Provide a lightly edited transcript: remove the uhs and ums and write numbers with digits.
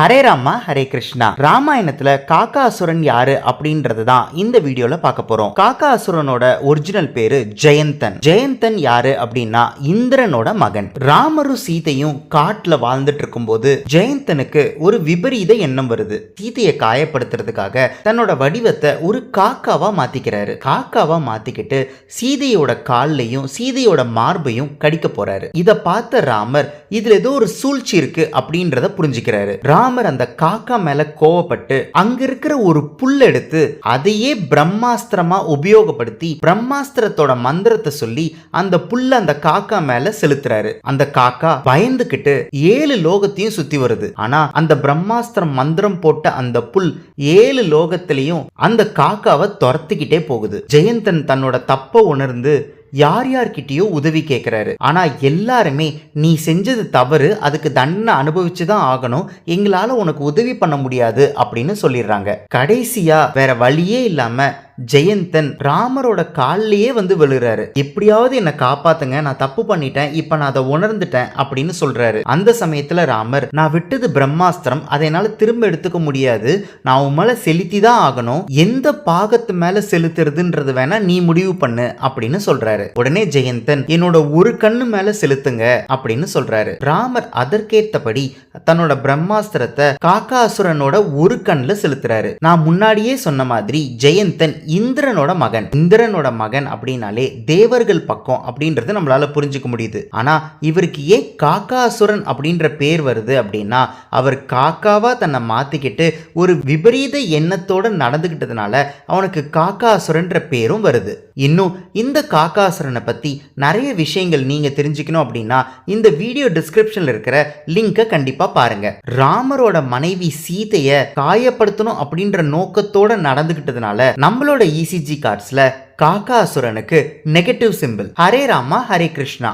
ஹரே ராமா ஹரே கிருஷ்ணா. ராமாயணத்துல காக்காசுரன் யாரு அப்படின்றது தான் இந்த வீடியோல பார்க்க போறோம். காக்காசுரனோட ஒரிஜினல் பேரு ஜெயந்தன். ஜெயந்தன் யாரு அப்படின்னா இந்திரனோட மகன். ராமரும் சீதையும் காட்டுல வாழ்ந்துட்டு இருக்கும் போது ஜெயந்தனுக்கு ஒரு விபரீத எண்ணம் வருது. சீதையை காயப்படுத்துறதுக்காக தன்னோட வடிவத்தை ஒரு காக்காவா மாத்திக்கிறாரு. காக்காவா மாத்திக்கிட்டு சீதையோட கால்லையும் சீதையோட மார்பையும் கடிக்க போறாரு. இத பார்த்த ராமர் இதுல ஏதோ ஒரு சூழ்ச்சி இருக்கு அப்படின்றத புரிஞ்சுக்கிறாரு. ராமர் அந்த காக்கா மேல கோவப்பட்டு அங்க இருக்கிற ஒரு புல் எடுத்து அதையே பிரம்மாஸ்திரமா உபயோகப்படுத்தி பிரம்மாஸ்திரத்தோட மந்திரத்தை சொல்லி அந்த புல்ல அந்த காக்கா மேல செலுத்துறாரு. அந்த காக்கா பயந்துகிட்டு 7 லோகத்தையும் சுத்தி வருது. ஆனா அந்த பிரம்மாஸ்திரம் மந்திரம் போட்ட அந்த புல் 7 லோகத்திலையும் அந்த காக்காவை துரத்திக்கிட்டே போகுது. ஜெயந்தன் தன்னோட தப்ப உணர்ந்து யார்கிட்டயோ உதவி கேட்கிறாரு. ஆனா எல்லாருமே நீ செஞ்சது தவறு, அதுக்கு தண்டனை அனுபவிச்சுதான் ஆகணும், எங்களால உனக்கு உதவி பண்ண முடியாது அப்படின்னு சொல்லிடுறாங்க. கடைசியா வேற வழியே இல்லாம ஜெயந்தன் ராமரோட காலிலேயே வந்து விழுறாரு. எப்படியாவது என்னை காப்பாத்துங்க, நான் தப்பு பண்ணிட்டேன், இப்ப நான் அதை உணர்ந்துட்டேன் அப்படின்னு சொல்றாரு. அந்த சமயத்துல ராமர், நான் விட்டது பிரம்மாஸ்திரம், அதை என்னால திரும்ப எடுத்துக்க முடியாது, நான் உன் மேல செலுத்தி தான் ஆகணும், எந்த பாகத்து மேல செலுத்துறதுன்றது வேணா நீ முடிவு பண்ணு அப்படின்னு சொல்றாரு. உடனே ஜெயந்தன், என்னோட ஒரு கண்ணு மேல செலுத்துங்க அப்படின்னு சொல்றாரு. ராமர் அதற்கேற்றபடி தன்னோட பிரம்மாஸ்திரத்தை காக்காசுரனோட ஒரு கண்ணுல செலுத்துறாரு. நான் முன்னாடியே சொன்ன மாதிரி ஜெயந்தன் இந்திரனோட மகன். இந்திரனோட மகன் அப்படின்னாலே தேவர்கள் பக்கம் அப்படின்றது நம்மளால புரிஞ்சுக்க முடியுது. ஆனா இவருக்கு ஏன் காக்காசுரன் அப்படின்ற பேர் வருது அப்படின்னா, அவர் காக்காவா தன்னை மாத்திக்கிட்டு ஒரு விபரீத எண்ணத்தோட நடந்துகிட்டதுனால அவனுக்கு காக்காசுரன்ற பேரும் வருது. இன்னும் இந்த காக்காசுரனை பத்தி நிறைய விஷயங்கள் நீங்க தெரிஞ்சுக்கணும் அப்படின்னா இந்த வீடியோ டிஸ்கிரிப்ஷன்ல இருக்கிற லிங்கை கண்டிப்பா பாருங்க. ராமரோட மனைவி சீதைய காயப்படுத்தணும் அப்படின்ற நோக்கத்தோட நடந்துகிட்டதுனால நம்மளோட ECG கார்ட்ஸ்ல காக்காசுரனுக்கு நெகட்டிவ் சிம்பிள். ஹரே ராமா ஹரே கிருஷ்ணா.